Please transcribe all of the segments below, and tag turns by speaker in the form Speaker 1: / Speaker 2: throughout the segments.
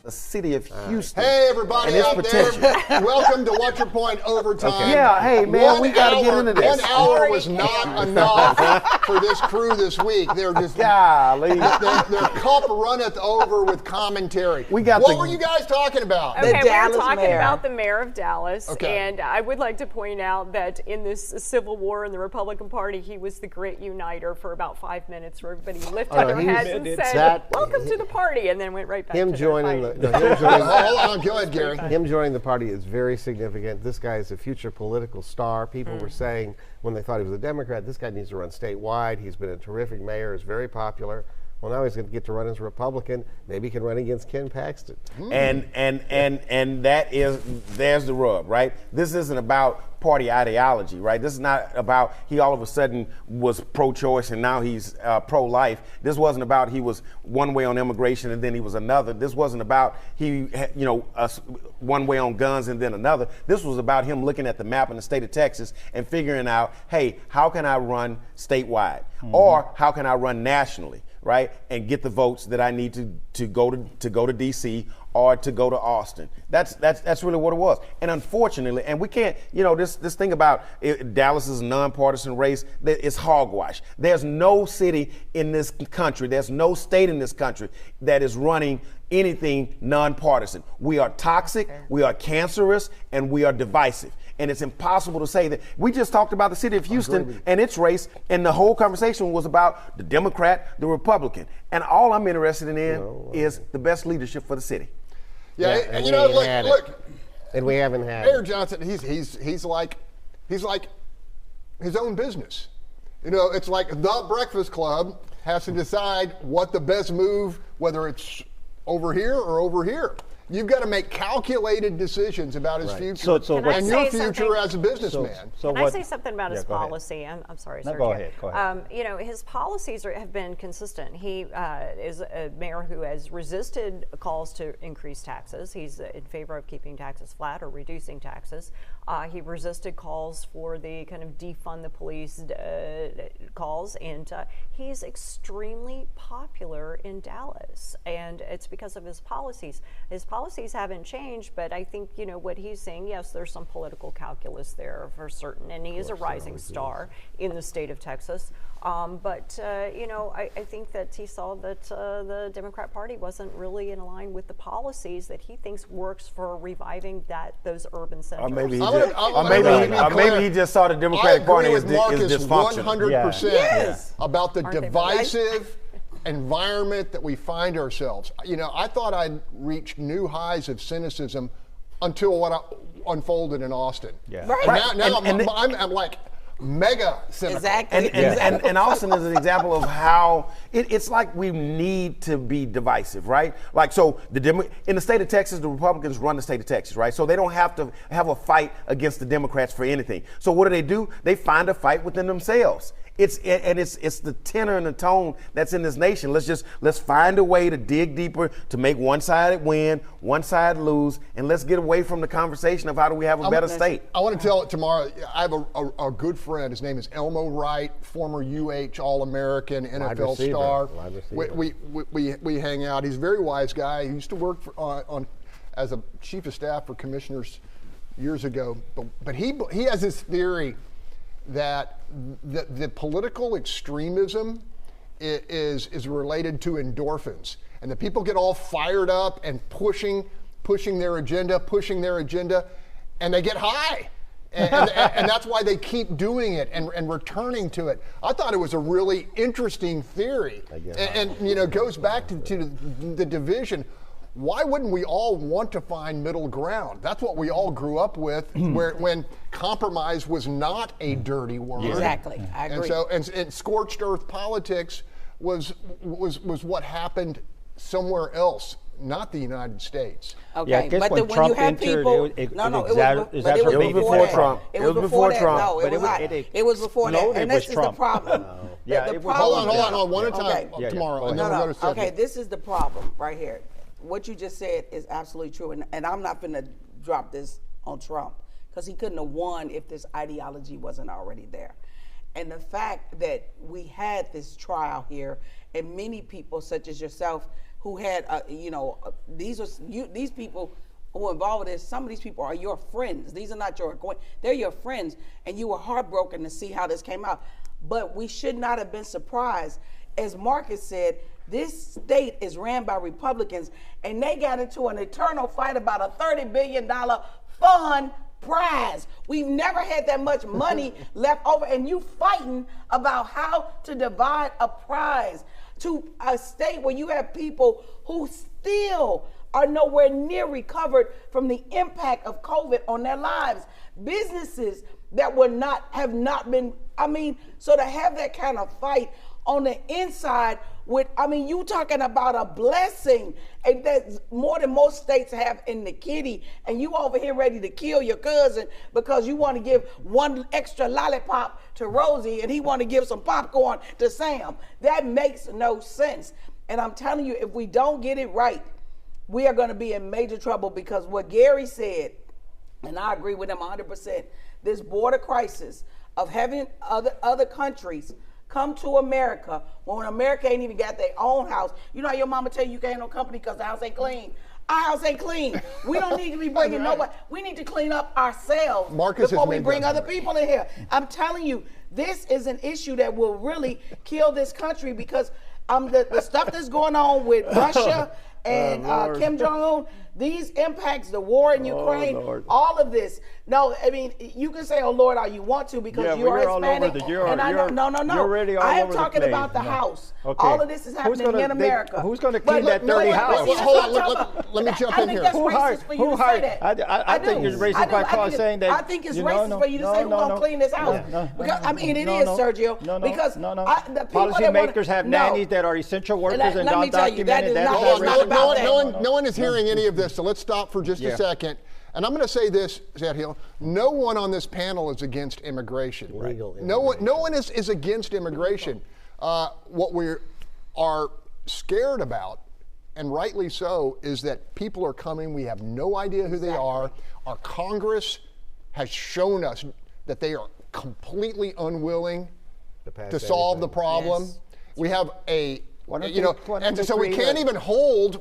Speaker 1: the city of Houston.
Speaker 2: Hey, everybody
Speaker 1: and its
Speaker 2: out
Speaker 1: potential.
Speaker 2: there. Welcome to Watch Your Point Overtime.
Speaker 1: Okay. Yeah, hey, man, we got to get into this.
Speaker 2: 1 hour was not enough for this crew this week. They're just,
Speaker 1: golly.
Speaker 2: their cup runneth over with commentary. What were you guys talking about?
Speaker 3: Okay, we were talking about the mayor of Dallas, and I would like to point out that in this civil war in the Republican Party, he was the great uniter for about 5 minutes, where everybody lifted their heads and said, "Welcome to the party," and then went right back to their
Speaker 2: Hold on, go ahead, Gary.
Speaker 4: Him joining the party is very significant. This guy is a future political star. People were saying when they thought he was a Democrat, this guy needs to run statewide. He's been a terrific mayor, is very popular. Well, now he's going to get to run as a Republican. Maybe he can run against Ken Paxton.
Speaker 1: And there's the rub, right? This isn't about party ideology, right? This is not about he all of a sudden was pro-choice and now he's pro-life. This wasn't about he was one way on immigration and then he was another. This wasn't about one way on guns and then another. This was about him looking at the map in the state of Texas and figuring out, hey, how can I run statewide? Or how can I run nationally? Right, and get the votes that I need to go to D.C. or to go to Austin. That's really what it was. And unfortunately, and we can't, this thing about Dallas is a nonpartisan race, it's hogwash. There's no city in this country, there's no state in this country that is running anything nonpartisan. We are toxic, we are cancerous, and we are divisive. And it's impossible to say that. We just talked about the city of Houston and its race, and the whole conversation was about the Democrat, the Republican. And all I'm interested in is the best leadership for the city.
Speaker 2: Yeah, and look,
Speaker 4: and we haven't had
Speaker 2: Mayor Johnson. He's like his own business. It's like the Breakfast Club has to decide what the best move, whether it's over here or over here. You've got to make calculated decisions about his future and your future as a businessman.
Speaker 3: Can I say something about his policy? I'm sorry, Sergio.
Speaker 5: Go ahead.
Speaker 3: His policies have been consistent. He is a mayor who has resisted calls to increase taxes. He's in favor of keeping taxes flat or reducing taxes. He resisted calls for the kind of defund the police calls, and he's extremely popular in Dallas, and it's because of his policies. His policies haven't changed, but I think, what he's saying, yes, there's some political calculus there for certain, and he is a rising star in the state of Texas. But I think that he saw that the Democrat Party wasn't really in line with the policies that he thinks works for reviving those urban centers.
Speaker 1: Maybe he just saw the Democratic Party is dysfunctional.
Speaker 2: 100% about the divisive environment that we find ourselves. I thought I'd reached new highs of cynicism until what unfolded in Austin.
Speaker 5: Yeah.
Speaker 2: Right. Now I'm like mega cynical.
Speaker 3: Exactly.
Speaker 1: And Austin is an example of how it's like we need to be divisive, right? Like, so in the state of Texas, the Republicans run the state of Texas, right? So they don't have to have a fight against the Democrats for anything. So what do? They find a fight within themselves. It's the tenor and the tone that's in this nation. Let's find a way to dig deeper, to make one side win, one side lose, and let's get away from the conversation of how do we have a better state.
Speaker 2: I want to tell it tomorrow. I have a good friend. His name is Elmo Wright, former UH All-American, NFL star. We hang out. He's a very wise guy. He used to work as a chief of staff for commissioners years ago. But he has this theory that the political extremism is related to endorphins, and the people get all fired up and pushing their agenda, and they get high, and that's why they keep doing it and returning to it. I thought it was a really interesting theory, and goes back to the division. Why wouldn't we all want to find middle ground? That's what we all grew up with, when compromise was not a dirty word.
Speaker 6: Exactly, I agree.
Speaker 2: And scorched earth politics was what happened somewhere else, not the United States.
Speaker 6: Okay,
Speaker 5: yeah, I guess
Speaker 6: but
Speaker 5: when
Speaker 6: when
Speaker 5: Trump
Speaker 6: you have
Speaker 5: entered,
Speaker 6: people,
Speaker 5: it
Speaker 1: was before Trump.
Speaker 6: It was before Trump. No,
Speaker 5: but
Speaker 6: it was not. It was before that, and this is the problem.
Speaker 2: Hold on, one at a time tomorrow, and then we'll go to subject.
Speaker 6: Okay, this is the problem right here. What you just said is absolutely true, and I'm not going to drop this on Trump because he couldn't have won if this ideology wasn't already there. And the fact that we had this trial here, and many people such as yourself who had, these people who are involved in this, some of these people are your friends. These are not your, they're your friends, and you were heartbroken to see how this came out. But we should not have been surprised. As Marcus said, this state is ran by Republicans, and they got into an eternal fight about a $30 billion fund prize. We've never had that much money left over, and you fighting about how to divide a prize to a state where you have people who still are nowhere near recovered from the impact of COVID on their lives. Businesses that have not been, so to have that kind of fight on the inside you talking about a blessing, and that's more than most states have in the kitty, and you over here ready to kill your cousin because you want to give one extra lollipop to Rosie and he want to give some popcorn to Sam. That makes no sense. And I'm telling you, if we don't get it right, we are going to be in major trouble, because what Gary said, and I agree with him 100%, this border crisis of having other countries come to America when America ain't even got their own house. You know how your mama tell you can't have no company because the house ain't clean? Our house ain't clean. We don't need to be bringing nobody. We need to clean up ourselves before we bring other people in here. I'm telling you, this is an issue that will really kill this country, because the stuff that's going on with Russia and Kim Jong-un, these impacts, the war in Ukraine, all of this. No, you can say, "Oh Lord," all you want to, because you are Hispanic. I am talking about the House. Okay. All of this is happening in America.
Speaker 5: Who's going to clean that dirty house?
Speaker 2: Hold on, let me jump in here.
Speaker 6: Who hired?
Speaker 5: I think it's racist by saying that.
Speaker 6: I think it's racist for you to say who's going to clean this house. Because it is, Sergio. Because the
Speaker 5: policymakers have nannies that are essential workers and undocumented.
Speaker 2: No one is hearing any of this, so let's stop for just a second. And I'm going to say this, Zed Hill, no one on this panel is against immigration. No one is against immigration. What we are scared about, and rightly so, is that people are coming. We have no idea who they are. Our Congress has shown us that they are completely unwilling to solve the problem. Yes. We have so we can't even hold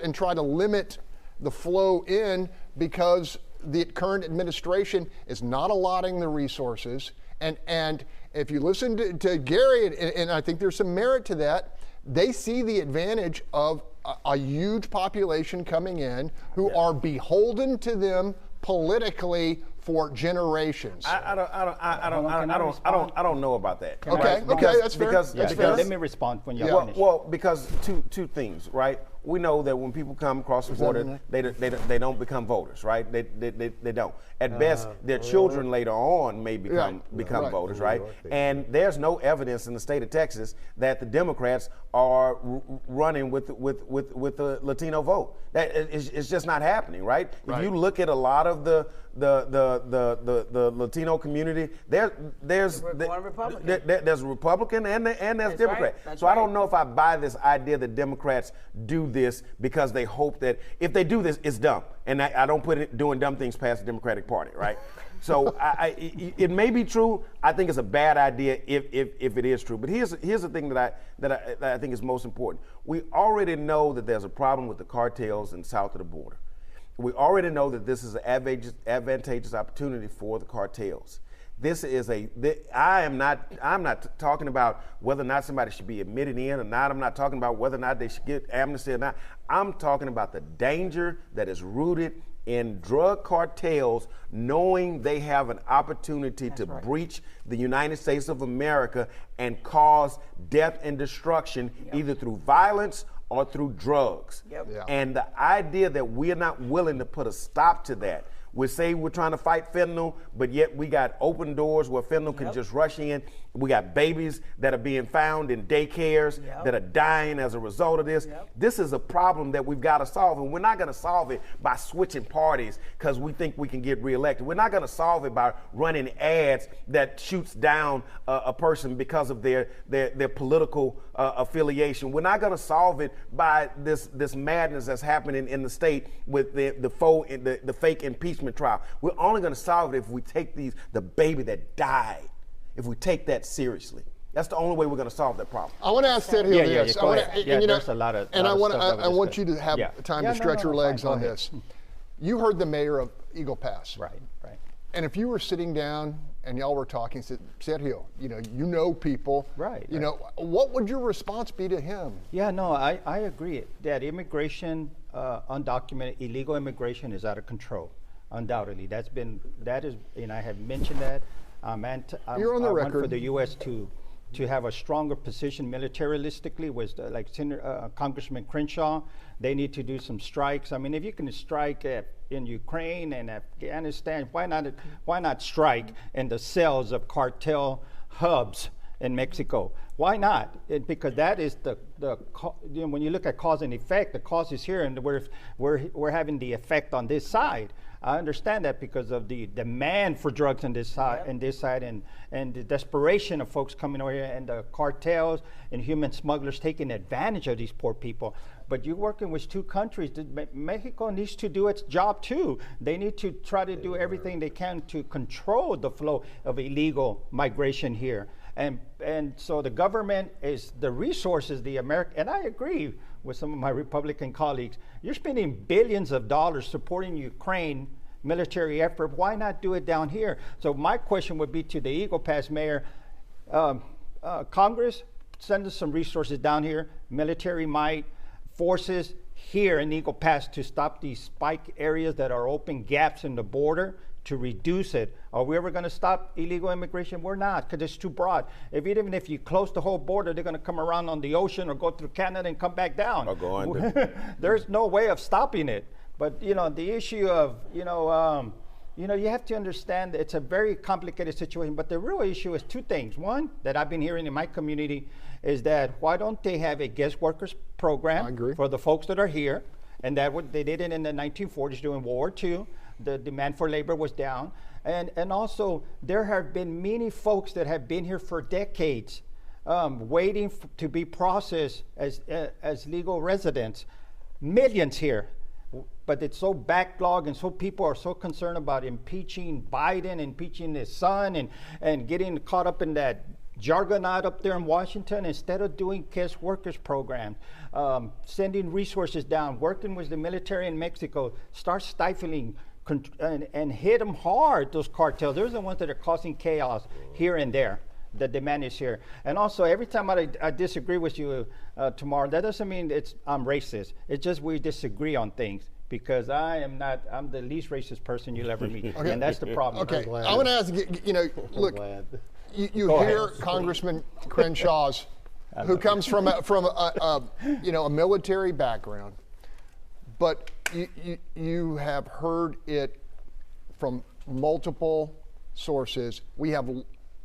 Speaker 2: and try to limit the flow in, because the current administration is not allotting the resources. And if you listen to Gary, and I think there's some merit to that, they see the advantage of a huge population coming in who are beholden to them politically for generations.
Speaker 1: I don't know about that.
Speaker 2: Okay,
Speaker 1: right?
Speaker 2: That's fair.
Speaker 1: Because
Speaker 5: let me respond when you're finished.
Speaker 1: Well, because two things, right? We know that when people come across the border, they don't become voters, right? They don't. At best, their children later on may become voters, right? And there's no evidence in the state of Texas that the Democrats are running with the Latino vote. That it's just not happening, right? If you look at a lot of the Latino community, there's Republican and there's Democrat. So I don't know if I buy this idea that Democrats do this because they hope that if they do this, it's dumb. And I don't put doing dumb things past the Democratic Party, right? So it may be true. I think it's a bad idea if it is true. But here's the thing that I think is most important. We already know that there's a problem with the cartels in south of the border. We already know that this is an advantageous opportunity for the cartels. I'm not talking about whether or not somebody should be admitted in or not. I'm not talking about whether or not they should get amnesty or not. I'm talking about the danger that is rooted in drug cartels knowing they have an opportunity to breach the United States of America and cause death and destruction either through violence or through drugs. And the idea that we're not willing to put a stop to that. We say we're trying to fight fentanyl, but yet we got open doors where fentanyl can just rush in. We got babies that are being found in daycares that are dying as a result of this. This is a problem that we've got to solve, and we're not going to solve it by switching parties because we think we can get reelected. We're not going to solve it by running ads that shoots down a person because of their political affiliation. We're not going to solve it by this madness that's happening in the state with the fake impeachment trial. We're only going to solve it if we take the baby that died, if we take that seriously. That's the only way we're going to solve that problem.
Speaker 2: I want to ask Sergio this.
Speaker 5: There's a lot of
Speaker 2: and
Speaker 5: I
Speaker 2: want you to have time to stretch your legs on this. You heard the mayor of Eagle Pass.
Speaker 5: Right.
Speaker 2: And if you were sitting down and y'all were talking, said, Sergio, you know people.
Speaker 5: Right.
Speaker 2: What would your response be to him?
Speaker 5: Yeah, no, I agree that immigration, undocumented illegal immigration is out of control. Undoubtedly, that is, and I have mentioned that.
Speaker 2: You're on the record.
Speaker 5: Want for the U.S. to have a stronger position militaristically with like Congressman Crenshaw. They need to do some strikes. I mean, if you can strike in Ukraine and Afghanistan, why not strike in the cells of cartel hubs in Mexico? Why not? Because that is when you look at cause and effect, the cause is here, and we're having the effect on this side. I understand that because of the demand for drugs on this side, and the desperation of folks coming over here, and the cartels and human smugglers taking advantage of these poor people. But you're working with two countries. Mexico needs to do its job too. They need to try to do everything they can to control the flow of illegal migration here. And so the government is the resources, and I agree with some of my Republican colleagues. You're spending billions of dollars supporting Ukraine military effort. Why not do it down here? So my question would be to the Eagle Pass mayor, Congress, send us some resources down here, military might, forces here in Eagle Pass to stop these spike areas that are open gaps in the border, to reduce it. Are we ever going to stop illegal immigration? We're not, because it's too broad. Even if you close the whole border, they're going to come around on the ocean or go through Canada and come back down.
Speaker 1: Or go under.
Speaker 5: There's no way of stopping it. But the issue of you have to understand that it's a very complicated situation. But the real issue is two things. One, that I've been hearing in my community is that why don't they have a guest workers program for the folks that are here? And they did it in the 1940s during World War II. The demand for labor was down. And also, there have been many folks that have been here for decades waiting to be processed as legal residents. Millions here. But it's so backlogged, and so people are so concerned about impeaching Biden, impeaching his son, and getting caught up in that juggernaut up there in Washington, instead of doing guest workers programs, sending resources down, working with the military in Mexico, start stifling and hit them hard, those cartels. They're the ones that are causing chaos here and there. The demand is here. And also, every time I disagree with you tomorrow, that doesn't mean I'm racist. It's just we disagree on things, because I'm the least racist person you'll ever meet. And that's the problem.
Speaker 2: Okay, I want to ask, look, you hear Congressman Crenshaw's, who comes from a military background, but you have heard it from multiple sources.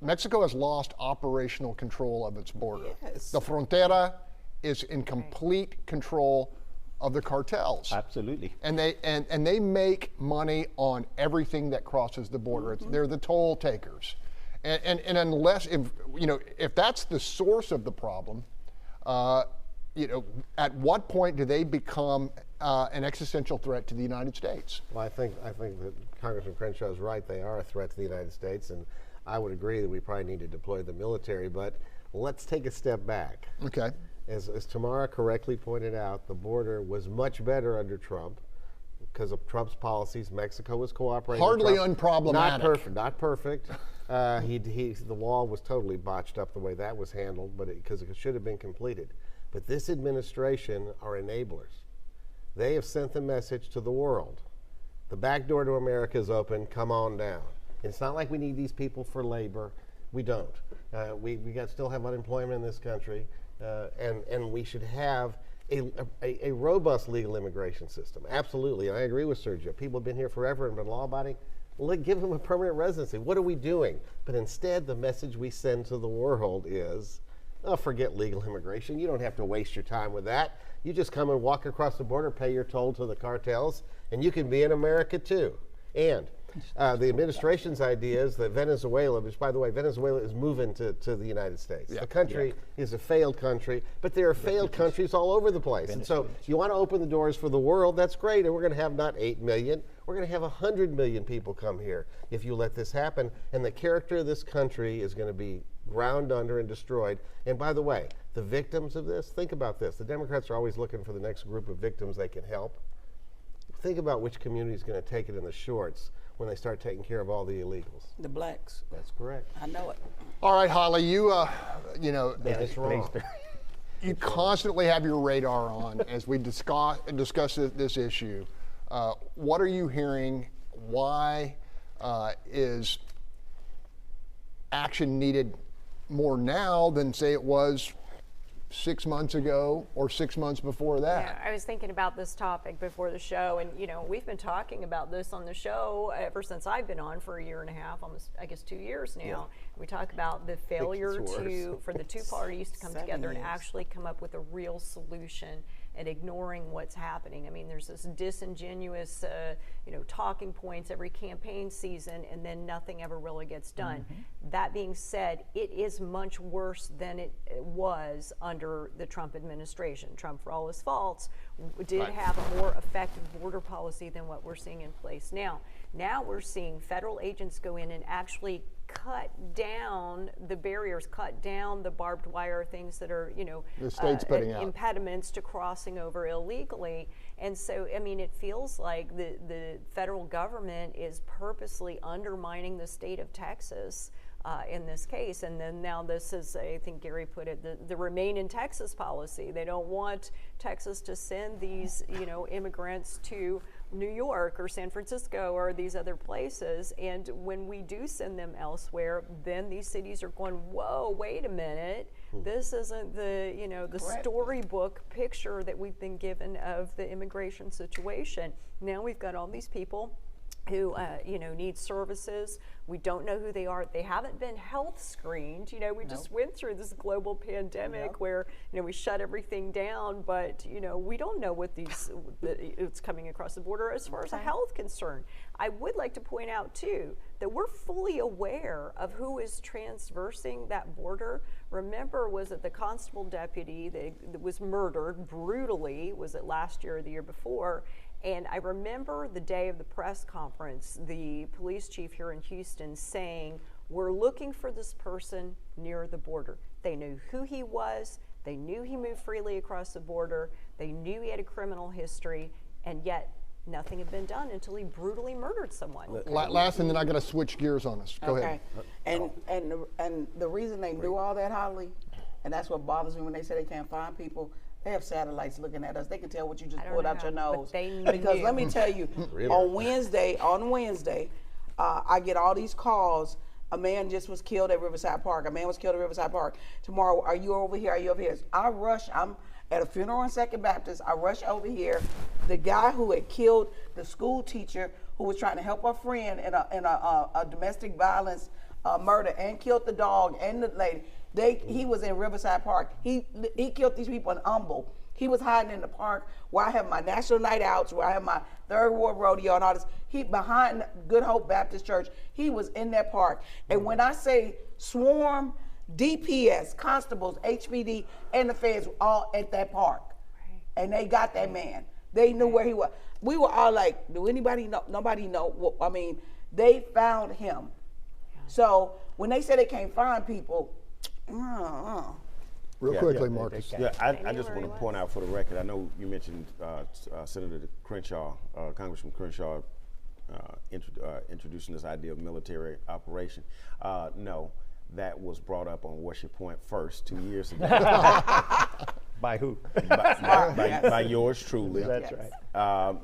Speaker 2: Mexico has lost operational control of its border. Yes. The frontera is in complete control of the cartels.
Speaker 5: Absolutely.
Speaker 2: And they make money on everything that crosses the border. They're the toll takers. And unless if that's the source of the problem, at what point do they become an existential threat to the United States?
Speaker 4: Well, I think that Congressman Crenshaw is right. They are a threat to the United States, and I would agree that we probably need to deploy the military. But let's take a step back.
Speaker 2: Okay.
Speaker 4: As Tamara correctly pointed out, the border was much better under Trump because of Trump's policies. Mexico was cooperating.
Speaker 2: Hardly unproblematic.
Speaker 4: Not perfect. The wall was totally botched up the way that was handled, but because it should have been completed. But this administration are enablers. They have sent the message to the world. The back door to America is open. Come on down. It's not like we need these people for labor. We don't. We still have unemployment in this country, and we should have a robust legal immigration system. Absolutely, and I agree with Sergio. People have been here forever and been law-abiding. Give them a permanent residency. What are we doing? But instead, the message we send to the world is, forget legal immigration. You don't have to waste your time with that. You just come and walk across the border, pay your toll to the cartels, and you can be in America too. And the administration's idea is that Venezuela, which, by the way, Venezuela is moving to the United States. Yeah. The country is a failed country, but there are failed countries all over the place. And so you want to open the doors for the world, that's great. And we're going to have not 8 million, we're going to have 100 million people come here if you let this happen. And the character of this country is going to be ground under and destroyed. And by the way, the victims of this, think about this. The Democrats are always looking for the next group of victims they can help. Think about which community is going to take it in the shorts when they start taking care of all the illegals.
Speaker 6: The blacks.
Speaker 4: That's correct.
Speaker 6: I know it.
Speaker 2: All right, Holly, you know,
Speaker 4: That's wrong.
Speaker 2: you constantly have your radar on as we discuss this issue. What are you hearing? Why is action needed more now than, say, it was 6 months ago or 6 months before that?
Speaker 3: Yeah, I was thinking about this topic before the show, and you know, we've been talking about this on the show ever since I've been on for a year and a half, almost, I guess, 2 years now. Yeah. We talk about the failure for the two parties to come together and actually come up with a real solution, and ignoring what's happening. I mean, there's this disingenuous, talking points every campaign season, and then nothing ever really gets done. Mm-hmm. That being said, it is much worse than it was under the Trump administration. Trump, for all his faults, did have a more effective border policy than what we're seeing in place now. Now we're seeing federal agents go in and actually cut down the barriers, cut down the barbed wire, things that are,
Speaker 2: the state's putting out
Speaker 3: impediments to crossing over illegally. And so, I mean, it feels like the federal government is purposely undermining the state of Texas in this case. And then now this is, I think Gary put it, the Remain in Texas policy. They don't want Texas to send these, immigrants to New York or San Francisco or these other places. And when we do send them elsewhere, then these cities are going, whoa, wait a minute. This isn't the, the storybook picture that we've been given of the immigration situation. Now we've got all these people who, need services. We don't know who they are. They haven't been health screened. We just went through this global pandemic where, we shut everything down, but, we don't know what it's coming across the border as far as a health concern. I would like to point out, too, that we're fully aware of who is transversing that border. Remember, was it the constable deputy that was murdered brutally? Was it last year or the year before? And I remember the day of the press conference, the police chief here in Houston saying, we're looking for this person near the border. They knew who he was. They knew he moved freely across the border. They knew he had a criminal history, and yet nothing had been done until he brutally murdered someone.
Speaker 2: Last, and then I got to switch gears on us. Go ahead.
Speaker 6: And the reason they knew all that, Holly, and that's what bothers me when they say they can't find people. They have satellites looking at us. They can tell what you just pulled out your nose. Because let me tell you, really? on Wednesday, I get all these calls. A man just was killed at Riverside Park. A man was killed at Riverside Park. Tomorrow, are you over here? Are you over here? I rush. I'm at a funeral in Second Baptist. I rush over here. The guy who had killed the school teacher who was trying to help a friend in a domestic violence murder and killed the dog and the lady. He was in Riverside Park. He killed these people in Humble. He was hiding in the park where I have my national night outs, where I have my Third Ward rodeo and all this. He behind Good Hope Baptist Church. He was in that park. And when I say swarm, DPS, constables, HPD, and the feds were all at that park. Right. And they got that man. They knew where he was. We were all like, do anybody know? Nobody know. They found him. Yeah. So when they say they can't find people,
Speaker 2: Real quickly, Marcus.
Speaker 1: I just want to point out for the record, I know you mentioned Senator Crenshaw, Congressman Crenshaw introducing this idea of military operation. No, that was brought up on Worship Point first 2 years ago.
Speaker 5: By who?
Speaker 1: By yours truly.
Speaker 5: That's right.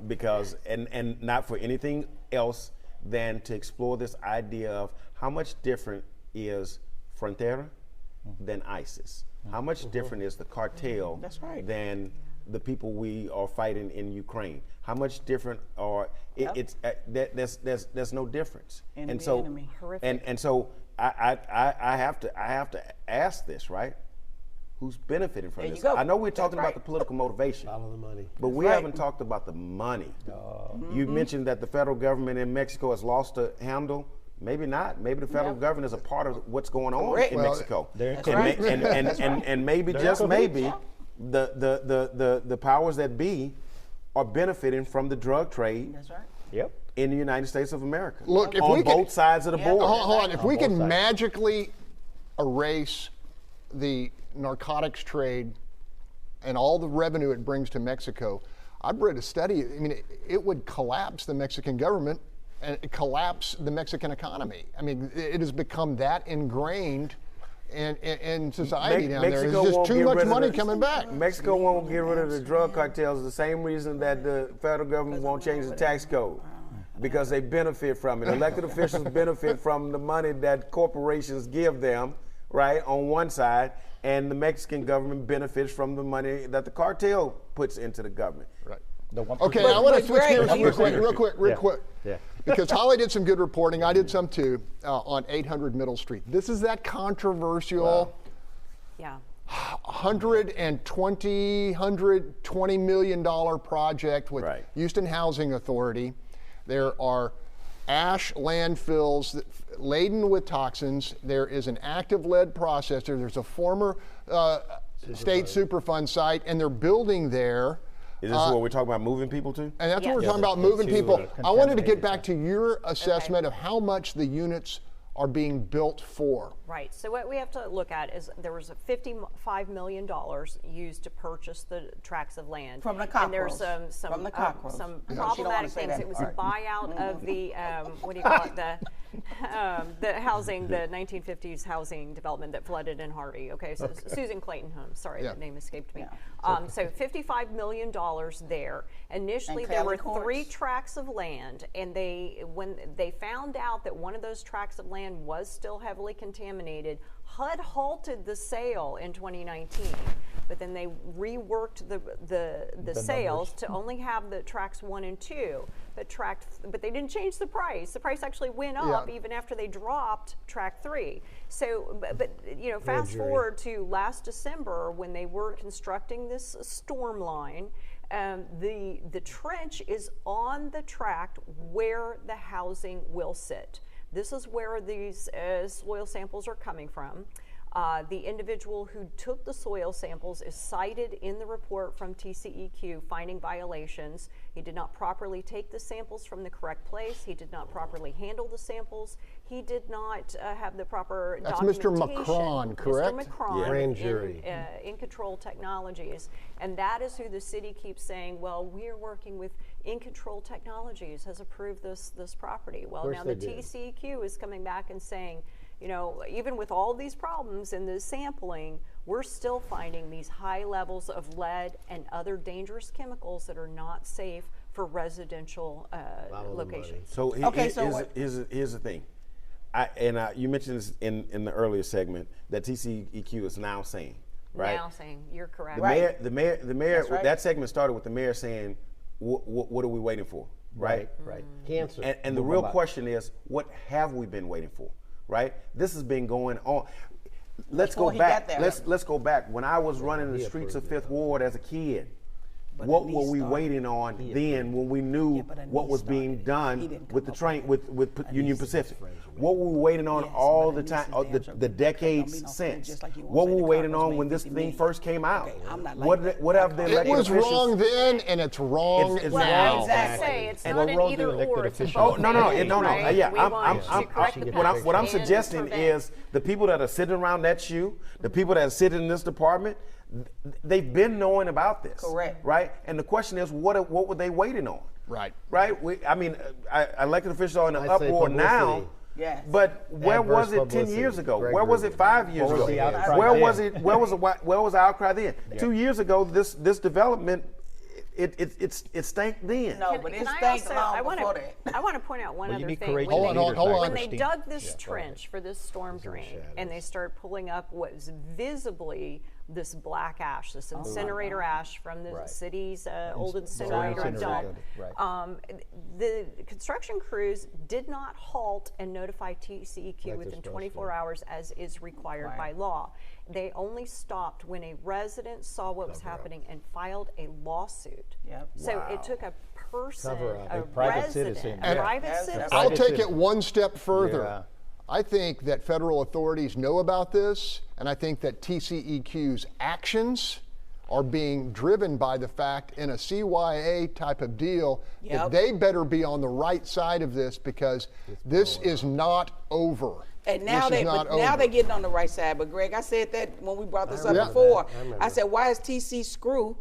Speaker 1: Because, and not for anything else than to explore this idea of how much different is Frontera than ISIS. How much different is the cartel than the people we are fighting in Ukraine? How much different are there's no difference. And so I have to ask this, right? Who's benefiting from this? I know we're talking about the political motivation.
Speaker 4: Follow the money.
Speaker 1: But we haven't talked about the money. You mentioned that the federal government in Mexico has lost a handle. Maybe not. Maybe the federal government is a part of what's going on in Mexico. And maybe, just maybe, the powers that be are benefiting from the drug trade in the United States of America.
Speaker 2: Look, if
Speaker 1: on both sides of the board.
Speaker 2: Hold on. If we can magically erase the narcotics trade and all the revenue it brings to Mexico, I've read a study, I mean, it would collapse the Mexican government and collapse the Mexican economy. I mean, it has become that ingrained in society down there. There's just too much money coming back.
Speaker 1: Mexico won't get rid of the drug cartels the same reason that the federal government won't change the tax code. Because they benefit from it. Elected officials benefit from the money that corporations give them, right, on one side, and the Mexican government benefits from the money that the cartel puts into the government.
Speaker 2: Right. Okay, I want to switch gears real quick.
Speaker 4: Yeah.
Speaker 2: Because Holly did some good reporting. I did some too on 800 Middle Street. This is that controversial $120 million project with Houston Housing Authority. There are ash landfills laden with toxins. There is an active lead processor. There's a former state Superfund site, and they're building there.
Speaker 1: Is this what we're talking about, moving people to?
Speaker 2: And that's what we're talking about, moving people. I wanted to get back to your assessment of how much the units are being built for.
Speaker 3: Right. So what we have to look at is there was a $55 million used to purchase the tracts of land.
Speaker 6: From the cockerels.
Speaker 3: And there's some problematic things. It was a buyout of the, what do you call it, the housing, the 1950s housing development that flooded in Hardy. Okay, so Susan Clayton Homes. Sorry, that name escaped me. So $55 million there. Initially, there were 3 tracts of land, and when they found out that one of those tracts of land was still heavily contaminated, HUD halted the sale in 2019, but then they reworked the sales to only have the tracts 1 and 2, but they didn't change the price. The price actually went up even after they dropped tract 3. So, but you know, fast forward to last December when they were constructing this storm line. The trench is on the tract where the housing will sit. This is where these soil samples are coming from. The individual who took the soil samples is cited in the report from TCEQ finding violations. He did not properly take the samples from the correct place. He did not properly handle the samples. He did not have the proper documentation.
Speaker 2: That's Mr. Macron, correct?
Speaker 3: Mr. Macron
Speaker 4: Grand jury.
Speaker 3: In Control Technologies. And that is who the city keeps saying, well, we're working with In Control Technologies has approved this property. Well, now the TCEQ is coming back and saying, you know, even with all these problems in the sampling, we're still finding these high levels of lead and other dangerous chemicals that are not safe for residential locations.
Speaker 1: So, here's the thing. You mentioned this in the earlier segment that TCEQ is now saying, right?
Speaker 3: Now saying, you're correct.
Speaker 1: The mayor. That segment started with the mayor saying, "What are we waiting for?" Right.
Speaker 4: Cancer.
Speaker 1: And the real question is, what have we been waiting for? Right? This has been going on. Let's go back. Let's go back. When I was running the streets of Fifth Ward as a kid, what were we waiting on then when we knew what was being done with the train with Union Pacific? What were we waiting on all the time, the decades since? What were we waiting on when this thing first came out? What have the elected officials?
Speaker 2: It was wrong then, and it's wrong now.
Speaker 3: Exactly. It's not an either or. It's
Speaker 1: no. Yeah, what I'm suggesting is the people that are sitting around that shoe, the people that are sitting in this department, they've been knowing about this.
Speaker 6: Correct.
Speaker 1: Right? And the question is, what were they waiting on?
Speaker 2: Right.
Speaker 1: Elected officials are in an uproar now.
Speaker 6: Yes.
Speaker 1: But where was it 10 years ago? Where was it 5 years ago? Where was the outcry then? 2 years ago, this development, it stank then.
Speaker 6: No, but it stank long before that.
Speaker 3: I want to point out one other thing.
Speaker 2: Hold on.
Speaker 3: When they dug this trench for this storm drain, and they started pulling up what was visibly this black ash, this incinerator ash from the city's old incinerator dump. The construction crews did not halt and notify TCEQ within 24 hours as is required by law. They only stopped when a resident saw what was happening and filed a lawsuit. So it took a person, a private citizen.
Speaker 2: I'll take it one step further. I think that federal authorities know about this, and I think that TCEQ's actions are being driven by the fact in a CYA type of deal
Speaker 6: Yep.
Speaker 2: that they better be on the right side of this, because this is not over.
Speaker 6: And now now they're getting on the right side. But Greg, I said that when we brought this up
Speaker 2: remember
Speaker 6: before.
Speaker 4: I
Speaker 6: I said, why is TC Screw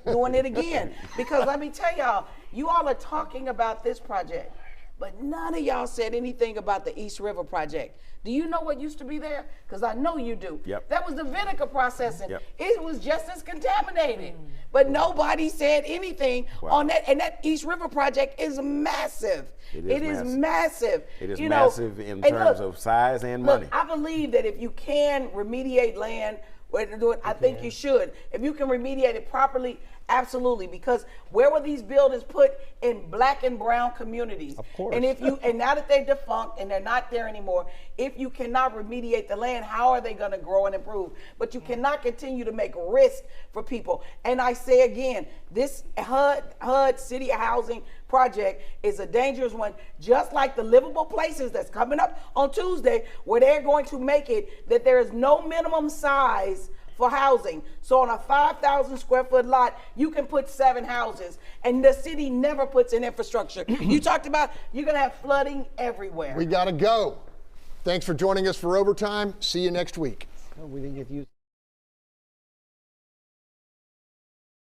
Speaker 6: doing it again? Because let me tell y'all, you all are talking about this project, but none of y'all said anything about the East River project. Do you know what used to be there? Because I know you do.
Speaker 1: Yep.
Speaker 6: That was the vinegar processing.
Speaker 1: Yep.
Speaker 6: It was just as contaminated. But nobody said anything on that. And that East River project is massive.
Speaker 1: It is
Speaker 6: massive.
Speaker 1: It is
Speaker 6: You know,
Speaker 1: massive in
Speaker 6: and
Speaker 1: terms
Speaker 6: look,
Speaker 1: of size and money.
Speaker 6: Look, I believe that if you can remediate land, I think you should. If you can remediate it properly, absolutely. Because where were these buildings put? In black and brown communities?
Speaker 5: Of course.
Speaker 6: And now that they're defunct and they're not there anymore, if you cannot remediate the land, how are they going to grow and improve? But you cannot continue to make risk for people. And I say again, this HUD city housing project is a dangerous one, just like the livable places that's coming up on Tuesday, where they're going to make it that there is no minimum size for housing. So on a 5,000 square foot lot, you can put 7 houses, and the city never puts in infrastructure. You talked about you're going to have flooding everywhere.
Speaker 2: We got to go. Thanks for joining us for Overtime. See you next week.
Speaker 4: Oh, we didn't get used.